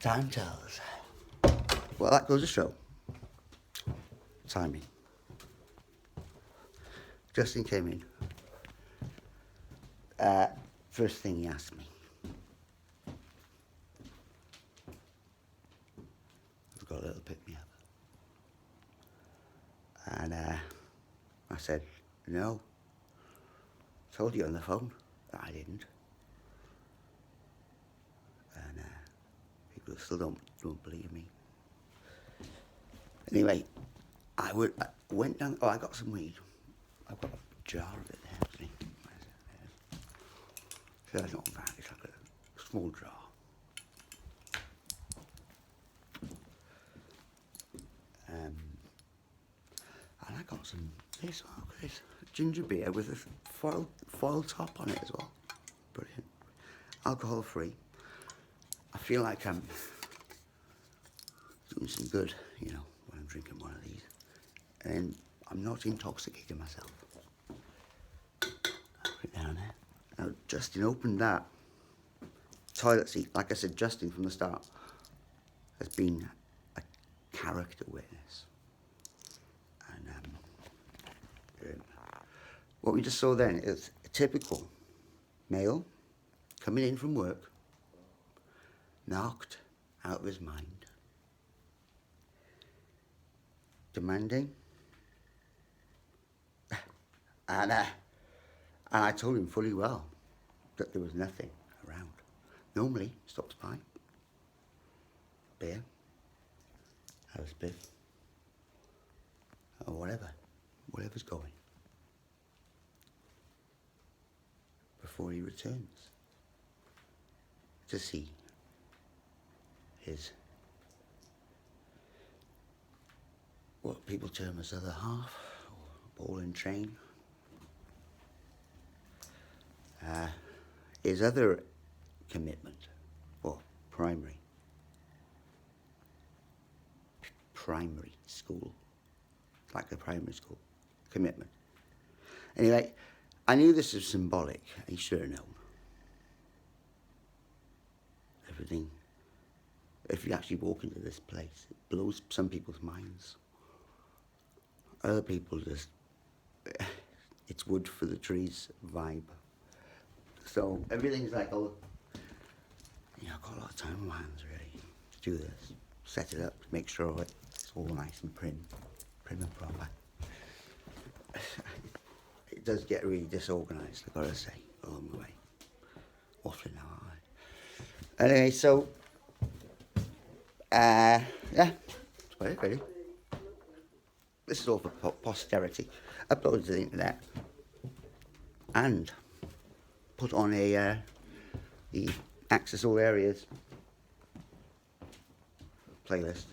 Time tells. Well, that goes to show. Timing. Justin came in. First thing he asked me. I've got a little pick-me-up. And I said, no. Told you on the phone that I didn't. And people still don't believe me. Anyway, I went down. Oh, I got some weed. I've got a jar of it there, actually. So that's not bad. It's like a small jar. And I got some. This ginger beer with a foil top on it as well. Brilliant. Alcohol free. I feel like I'm doing some good, you know, when I'm drinking one of these. And I'm not intoxicating myself. Put it down there. Now, Justin opened that toilet seat. Like I said, Justin from the start has been a character witness. And what we just saw then is a typical male coming in from work, knocked out of his mind, demanding, and I told him fully well that there was nothing around. Normally, stops by, beer, have a spiff, or whatever's going, before he returns to see his, what people term as other half, or ball and chain. His other commitment, or primary school, like a primary school commitment. Anyway, I knew this was symbolic. He should have known. Everything, if you actually walk into this place, it blows some people's minds. Other people just, it's wood for the trees vibe. So everything's like, oh, you know, I've got a lot of time on my hands really to do this. Set it up, make sure it's all nice and prim and proper. It does get really disorganised, I've got to say, along the way. Waffling now, aren't I? Anyway, so, yeah, that's about it really. This is all for posterity. Uploaded to the internet. And put on the Access All Areas playlist.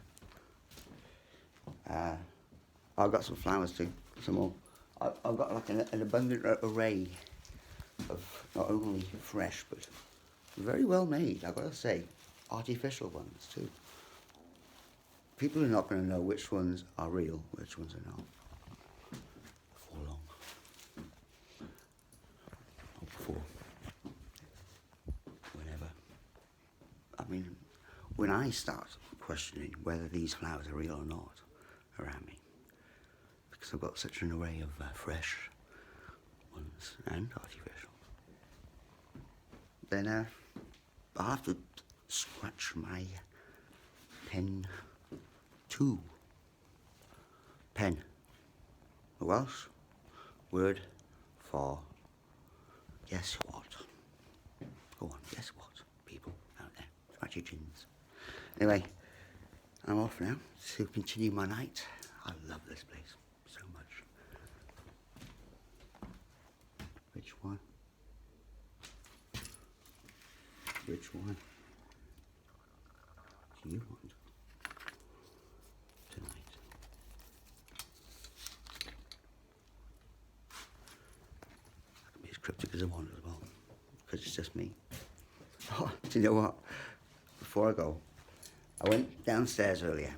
I've got some flowers too, some more. I've got like an abundant array of not only fresh but very well made, I've got to say, artificial ones too. People are not going to know which ones are real, which ones are not. Before long. Or before. Whenever. I mean, when I start questioning whether these flowers are real or not around me, because I've got such an array of fresh ones and artificial, then I'll have to scratch my pen too. Pen, the Welsh word for guess what. Go on, guess what, people out there, scratch your chins. Anyway, I'm off now to continue my night. I love this place so much. Which one? Which one do you want tonight? I can be as cryptic as I want as well, because it's just me. Oh, do you know what? Before I go, I went downstairs earlier.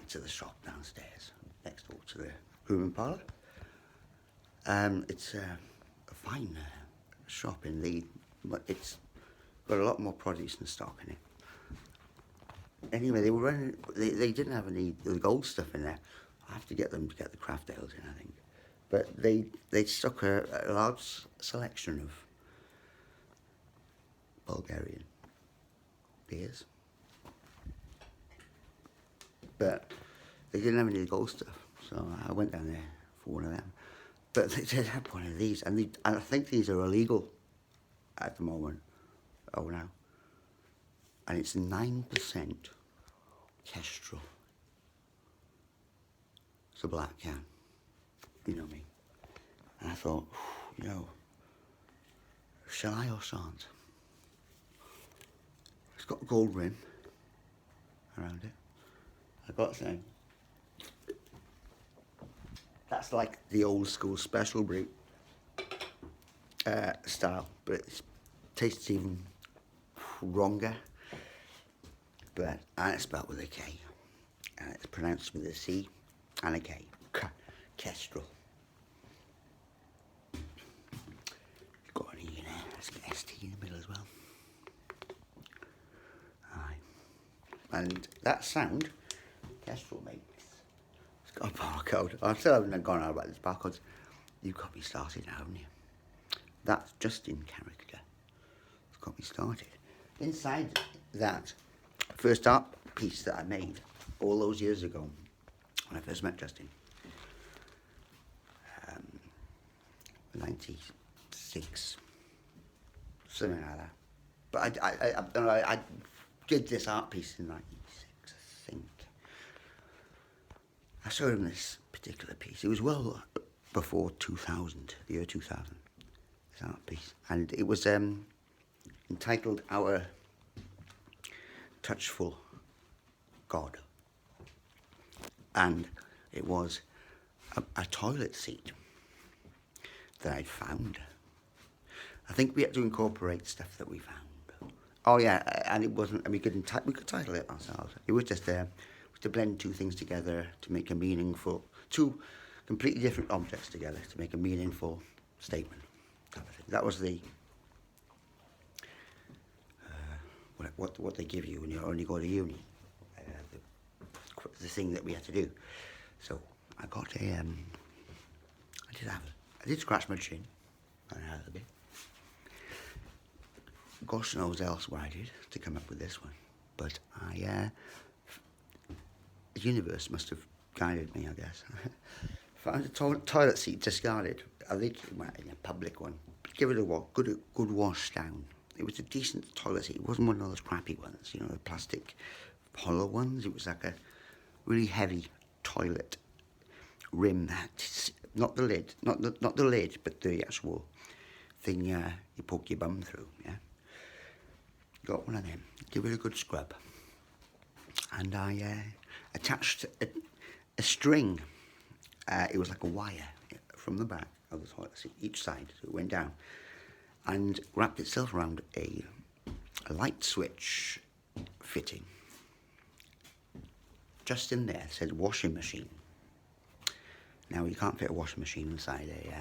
To the shop downstairs, next door to the room and parlour. It's a fine shop in the, but it's got a lot more produce and stock in it. anyway, they were running. They didn't have any of the gold stuff in there. I have to get them to get the craft ales in, I think. But they stuck a large selection of Bulgarian beers, but they didn't have any of the gold stuff. So I went down there for one of them. But they did have one of these, and I think these are illegal at the moment. Oh, now. And it's 9% Kestrel. It's a black can. You know me. And I thought, you know, shall I or shan't? It's got a gold rim around it. I've got to say, that's like the old school special brew style, but it tastes even wronger. And it's spelled with a K, and it's pronounced with a C and a K. Kestrel. You've got an E in there. Let's get ST in the middle as well. Aye. And that sound, Kestrel makes. It's got a barcode. I still haven't gone on about this barcode. You've got me started now, haven't you? That's just in character. It's got me started. Inside that first art piece that I made all those years ago when I first met Justin, 96, something like that. But I did this art piece in 96, I think. I showed him this particular piece. It was well before 2000, the year 2000, this art piece. And it was entitled Our Touchful God. And it was a toilet seat that I'd found. I think we had to incorporate stuff that we found. Oh yeah, and it wasn't, and we could title it ourselves. It was just to blend two things together to make a meaningful, two completely different objects together to make a meaningful statement. That was the what they give you when you only go to uni. The thing that we had to do. So I got I did scratch my chin a little bit. Gosh knows else what I did to come up with this one, but the universe must have guided me, I guess. Found a toilet seat discarded. I think in a public one. Give it a good wash down. It was a decent toilet seat. It wasn't one of those crappy ones, you know, the plastic hollow ones. It was like a really heavy toilet rim. Not the lid, not the lid, but the actual thing you poke your bum through. Yeah. Got one of them. Give it a good scrub, and I attached a string. It was like a wire from the back of the toilet seat, each side, so it went down, and wrapped itself around a light switch fitting. Just in there, it said washing machine. Now, you can't fit a washing machine inside a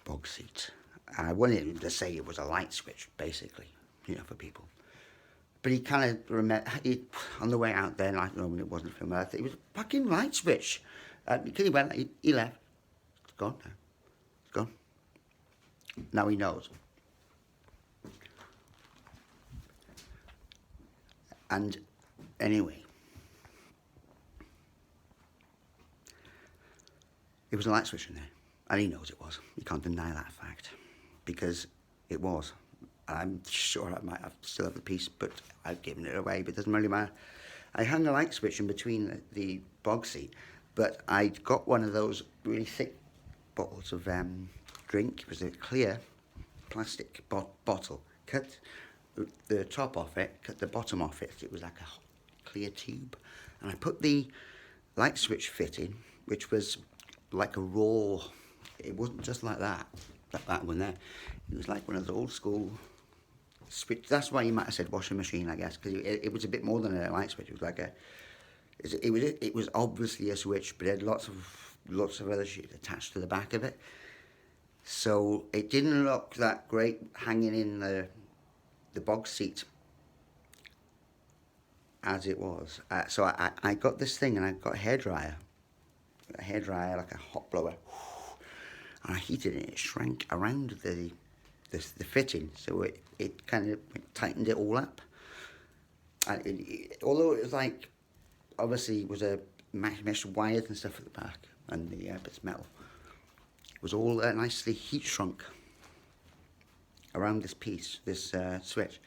bog seat. I wanted him to say it was a light switch, basically, you know, for people. But he kind of remembered, on the way out there, like, when it wasn't from Earth, it was a fucking light switch. Because he went, he left. It's gone now. It's gone. Now he knows. And anyway, it was a light switch in there, and he knows it was. You can't deny that fact, because it was. I'm sure I might have still have the piece, but I've given it away, but it doesn't really matter. I hung a light switch in between the bog seat, but I got one of those really thick bottles of drink. It was a clear plastic bottle. Cut the top off it, cut the bottom off it. It was like a clear tube, and I put the light switch fit in, which was like a raw. It wasn't just like that one there. It was like one of the old school switch. That's why you might have said washing machine, I guess, because it was a bit more than a light switch. It was like it was obviously a switch, but it had lots of other shit attached to the back of it. So it didn't look that great hanging in the bog seat as it was. So I got this thing, and I got a hairdryer, like a hot blower, and I heated it. It shrank around the fitting, so it kind of tightened it all up. And although it was like, obviously it was a mesh wires and stuff at the back, and the it's metal. It was all nicely heat shrunk around this piece, this switch,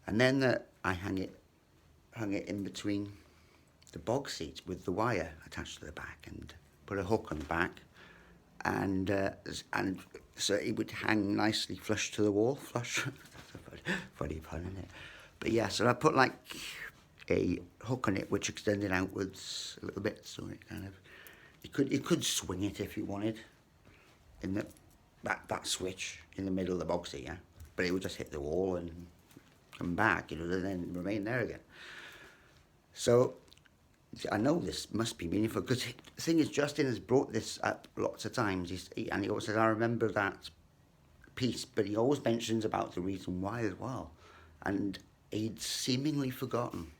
and then I hung it in between the bog seat with the wire attached to the back, and put a hook on the back, and so it would hang nicely flush to the wall. Flush, funny pun, isn't it? But yeah, so I put like a hook on it which extended outwards a little bit, so it kind of, you could swing it if you wanted in that switch in the middle of the bog seat, yeah. But it would just hit the wall and come back, and then remain there again. So I know this must be meaningful, because the thing is, Justin has brought this up lots of times, and he always says, I remember that piece, but he always mentions about the reason why as well. And he'd seemingly forgotten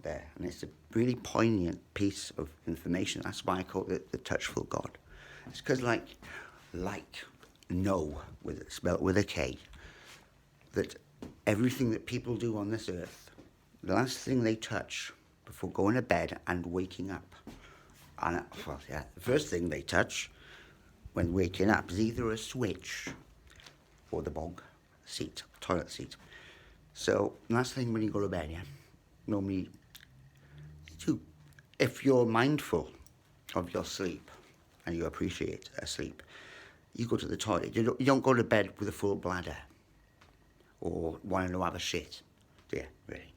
there, and it's a really poignant piece of information. That's why I call it the Touchful God. It's because know, spelled with a K, that everything that people do on this earth, the last thing they touch before going to bed and waking up, and the first thing they touch when waking up is either a switch or the bog seat, toilet seat. So last thing when you go to bed, yeah, normally if you're mindful of your sleep and you appreciate sleep, you go to the toilet. You don't go to bed with a full bladder or wanting to have a shit, do you, really?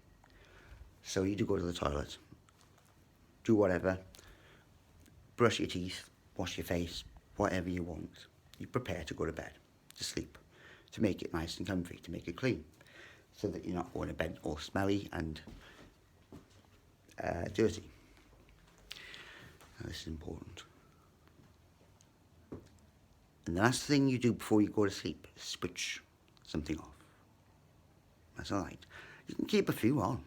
So you do go to the toilet, do whatever, brush your teeth, wash your face, whatever you want. You prepare to go to bed, to sleep, to make it nice and comfy, to make it clean, so that you're not going to bed all smelly and dirty. Now, this is important. And the last thing you do before you go to sleep is switch something off. That's all right. You can keep a few on.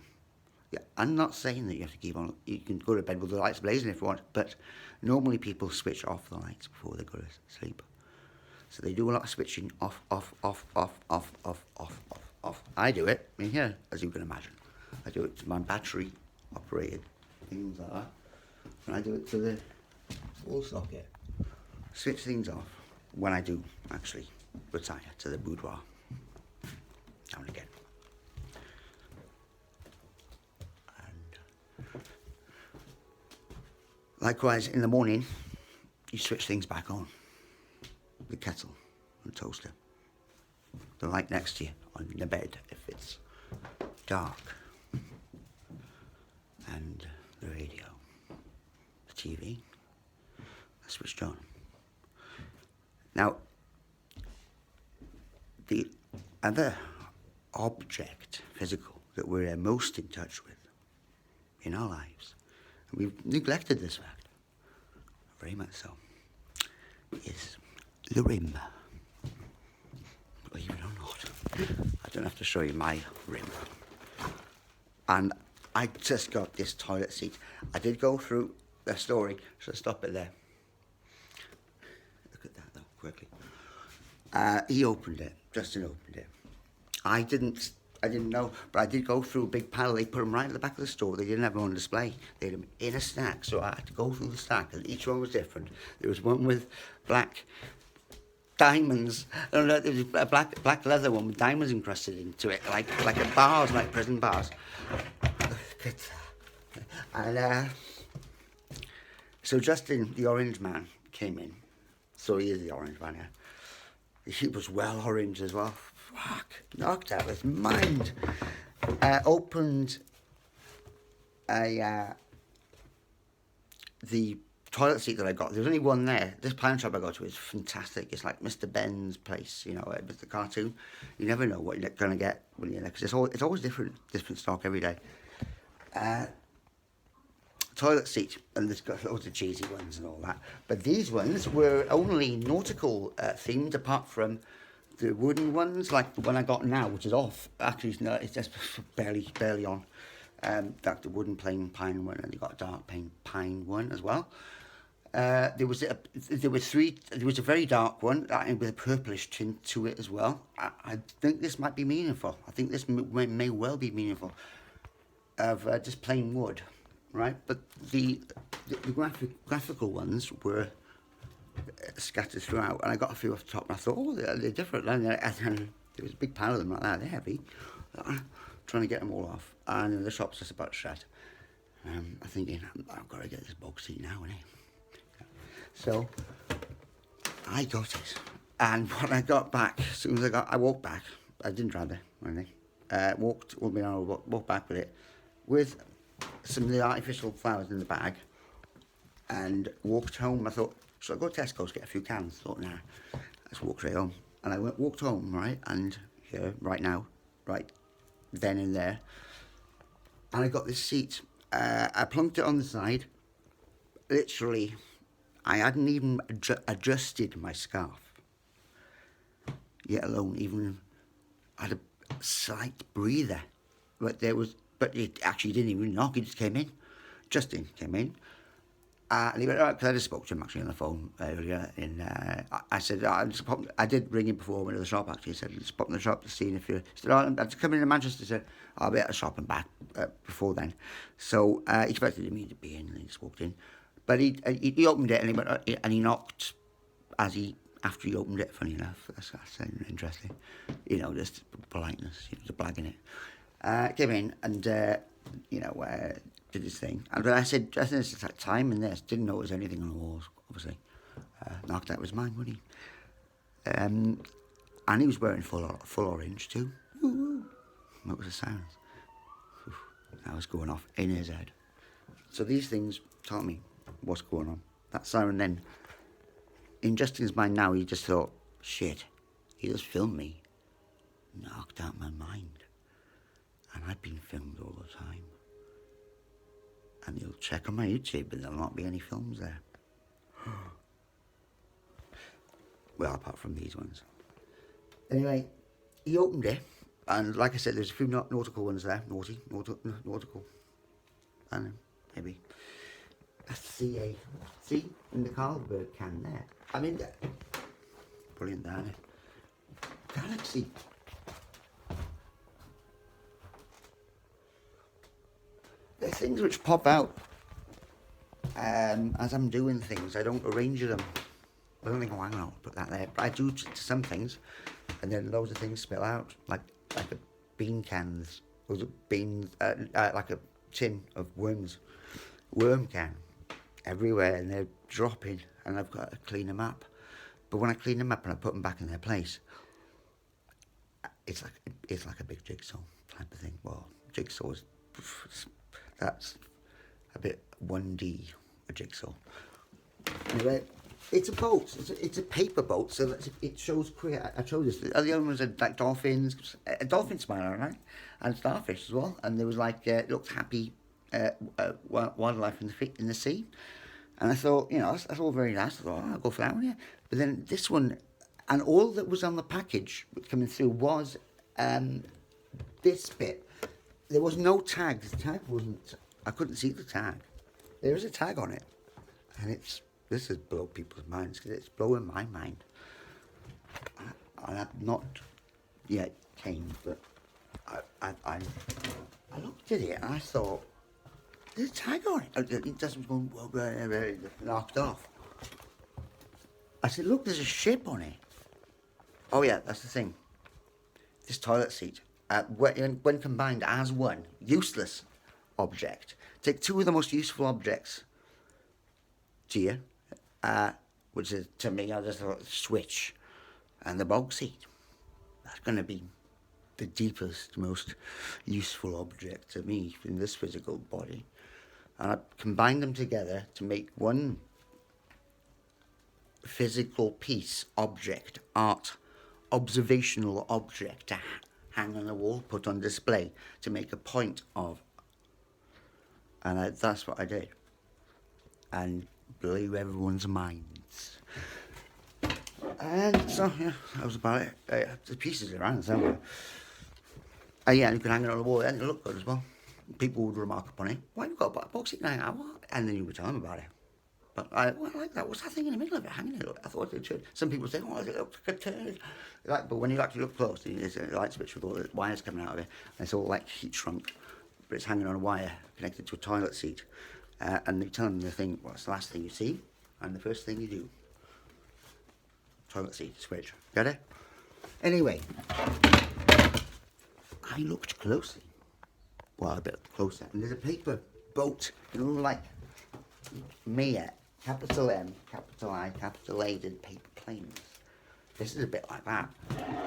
Yeah, I'm not saying that you have to keep on. You can go to bed with the lights blazing if you want, but normally people switch off the lights before they go to sleep. So they do a lot of switching off, off, off, off, off, off, off, off, off. I do it in here, as you can imagine. I do it to my battery-operated things like that. And I do it to the wall socket. Switch things off when I do actually retire to the boudoir. Now and again. And likewise, in the morning, you switch things back on. The kettle, the toaster, the light next to you on the bed if it's dark, and the radio, the TV, are switched on. Now, the other object, physical, that we're most in touch with in our lives, and we've neglected this fact, very much so, is the rim. Believe it or not, I don't have to show you my rim. And I just got this toilet seat. I did go through the story, so stop it there. Look at that though, quickly. He opened it, Justin opened it. I didn't know, but I did go through a big pile. They put them right at the back of the store. They didn't have them on display. They had them in a stack, so I had to go through the stack, and each one was different. There was one with black diamonds. No, there was a black leather one with diamonds encrusted into it, like a bars, like prison bars. And so Justin, the orange man, came in. So he is the orange man, yeah. He was well orange as well. Fuck, knocked out his mind. Opened the toilet seat that I got. There's only one there. This pawn shop I go to is fantastic. It's like Mr. Ben's place, you know, with the cartoon. You never know what you're going to get when you're there, because it's always different stock every day. Toilet seat, and there's got loads of cheesy ones and all that. But these ones were only nautical themed, apart from the wooden ones, like the one I got now, which is off. Actually, no, it's just barely on. Like the wooden plain pine one, and they got a dark pine one as well. There was a very dark one with a purplish tint to it as well. I think this might be meaningful. I think this may well be meaningful. Of just plain wood, right? But the graphical ones were scattered throughout, and I got a few off the top, and I thought, oh, they're different. And there was a big pile of them like that. They're heavy. Trying to get them all off, and the shop's just about shut. I'm thinking, I've got to get this box seat now, innit? So I got it, and when I got back, as soon as I walked back. I didn't drive there or anything. Walked back with it, with some of the artificial flowers in the bag, and walked home. I thought, should I go to Tesco's get a few cans? I thought, nah, let's walk straight home. And I walked home, right, and here, right then and there, and I got this seat. I plunked it on the side. Literally, I hadn't even adjusted my scarf, yet alone even had a slight breather. But it actually didn't even knock. It just came in. Justin came in. And he went, because I just spoke to him actually on the phone earlier. I said, I did ring him before I went to the shop actually. He said, just pop in the shop to see if you're. He said, I'm coming in Manchester. He said, I'll be at the shop and back before then. So he expected me to be in, and he just walked in. But he opened it, and he went, and he knocked after he opened it. Funny enough, that's interesting. Just politeness, just blagging it. Came in and did his thing. And I said, there's time in this. Didn't know there was anything on the walls, obviously. Knocked out was mine, wasn't he? And he was wearing full orange too. Woo-woo. What was the sound? That was going off in his head. So these things taught me what's going on. That siren then, in Justin's mind now, he just thought, shit, he just filmed me. Knocked out my mind. And I've been filmed all the time. And you'll check on my YouTube, but there'll not be any films there. Well, apart from these ones. Anyway, he opened it, and like I said, there's a few nautical ones there. Nautical. I don't know, maybe. A CA. See, in the Carlsberg can there. I mean, brilliant, there. Galaxy. There's things which pop out as I'm doing things. I don't arrange them. I don't think, oh, hang on, I'll put that there. But I do to some things, and then loads of things spill out, like a bean cans, loads of beans, like a tin of worm can, everywhere, and they're dropping, and I've got to clean them up. But when I clean them up and I put them back in their place, it's like a big jigsaw type of thing. Well, jigsaws. That's a bit 1D, a jigsaw. Anyway, it's a boat. It's a paper boat, so that it shows queer. I showed this. The other ones are like dolphins, a dolphin smile, right? And starfish as well. And there was like it looked happy wildlife in the sea. And I thought, that's all very nice. I thought, I'll go for that one, yeah. But then this one, and all that was on the package coming through was this bit. There was no tag. The tag wasn't. I couldn't see the tag. There is a tag on it, and this has blown people's minds because it's blowing my mind. I've not yet came, but I looked at it and I thought, there's a tag on it. It doesn't go knocked off. I said, look, there's a ship on it. Oh yeah, that's the thing. This toilet seat. When combined as one useless object, take two of the most useful objects to you, which is to me, I just thought switch and the bog seat. That's going to be the deepest, most useful object to me in this physical body, and I combined them together to make one physical piece, object, art, observational object to hang on the wall, put on display, to make a point of. And that's what I did. And blew everyone's minds. And so, yeah, that was about it. The pieces around somewhere. Yeah, you could hang it on the wall, and it looked good as well. people would remark upon it. Why have you got a box seat now? What? And then you would tell them about it. But I like that. What's that thing in the middle of it hanging there? I thought it should. Some people say, oh, it looks like a turd. Like, but when you actually look close, it's a light switch with all the wires coming out of it. And it's all like heat shrunk. But it's hanging on a wire connected to a toilet seat. And they tell them the thing, what's the last thing you see? And the first thing you do. Toilet seat switch. Get it? Anyway. I looked closely. Well, a bit closer. And there's a paper boat. You know, like Mia. Capital M, capital I, capital A did paper planes. This is a bit like that,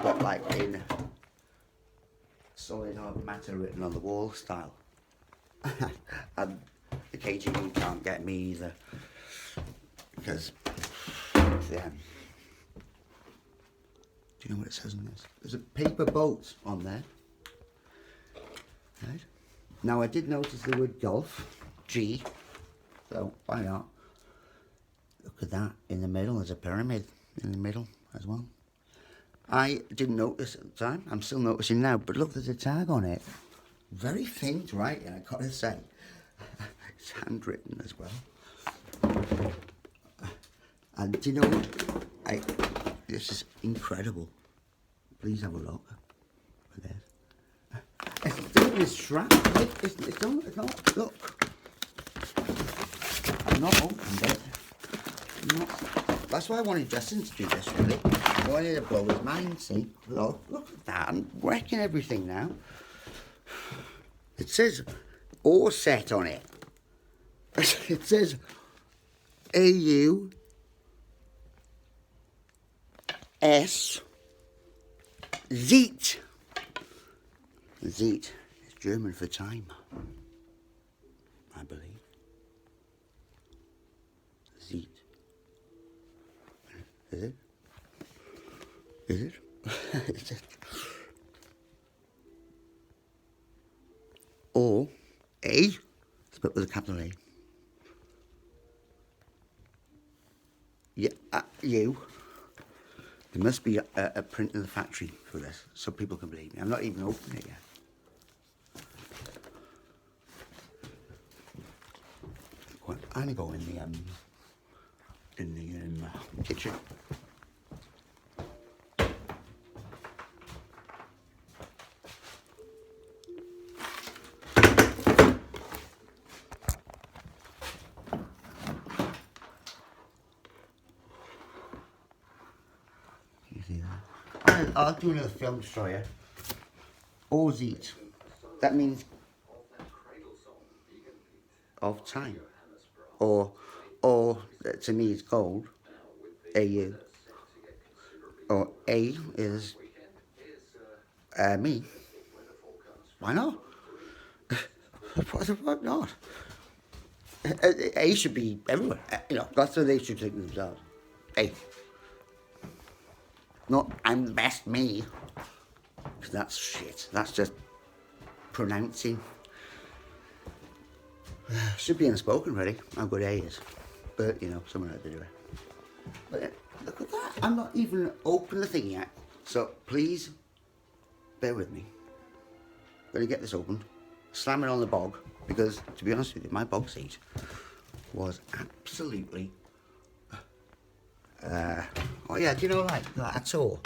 but like in solid hard matter written on the wall style. And the KGB can't get me either, because it's them. Do you know what it says on this? There's a paper boat on there. Right. Now I did notice the word golf, G, so why not? Look at that, in the middle, there's a pyramid in the middle as well. I didn't notice at the time, I'm still noticing now, but look, there's a tag on it. Very faint writing, I gotta say. It's handwritten as well. And do you know what? This is incredible. Please have a look at this. It's doing this strap, it's not, look. I've not opened it. That's why I wanted Justin to do this, really. I wanted to blow his mind, see? Look at that, I'm wrecking everything now. It says Auszeit on it. It says AU S Zeit. Zeit is German for time, I believe. Zeit. Is it? Is it? Is it? Or A, spelled with a capital A. Yeah, you. There must be a print in the factory for this, so people can believe me. I'm not even opening it yet. Well, I'm gonna go in the kitchen. I'll do another film destroyer. Auszeit. That means of time. Or to me it's gold. AU. Or A is me. Why not? Why not? A should be everywhere. You know, that's what they should think themselves. A. Not, I'm the best me. Because that's shit. That's just pronouncing. Should be unspoken, really, how good A is. But, you know, someone had to do it. But look at that. I'm not even open the thing yet. So, please, bear with me. I'm going to get this opened. Slam it on the bog. Because, to be honest with you, my bog seat was absolutely... oh yeah, do you know, like, that's all.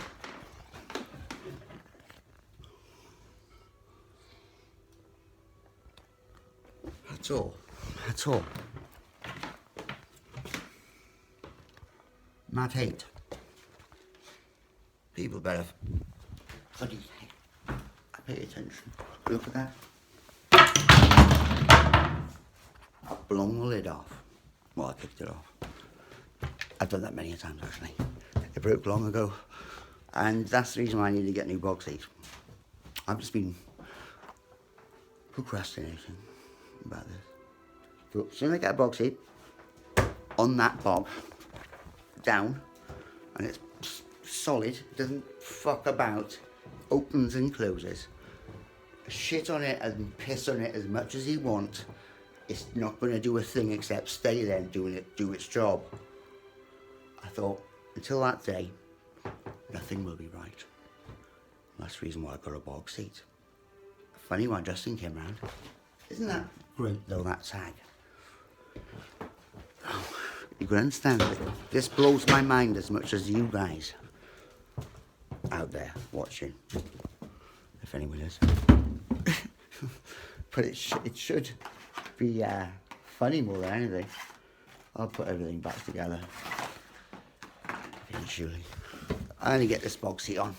That's all. That's all. Matt hate. People better bloody pay attention. Look at that. I've blown the lid off. Well, I kicked it off. I've done that many times, actually. It broke long ago. And that's the reason why I need to get a new box seat. I've just been procrastinating about this. So as soon as I get a box seat, on that box, down, and it's solid, doesn't fuck about, opens and closes. Shit on it and piss on it as much as you want. It's not going to do a thing except stay there and do its job. I thought, until that day, nothing will be right. That's the reason why I got a box seat. Funny when Justin came round, Isn't that great though, that tag? Oh, you can understand it. This blows my mind as much as you guys out there watching, if anyone is. But it should be funny more than anything. I'll put everything back together eventually. I only get this box seat on.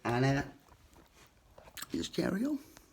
And just carry on.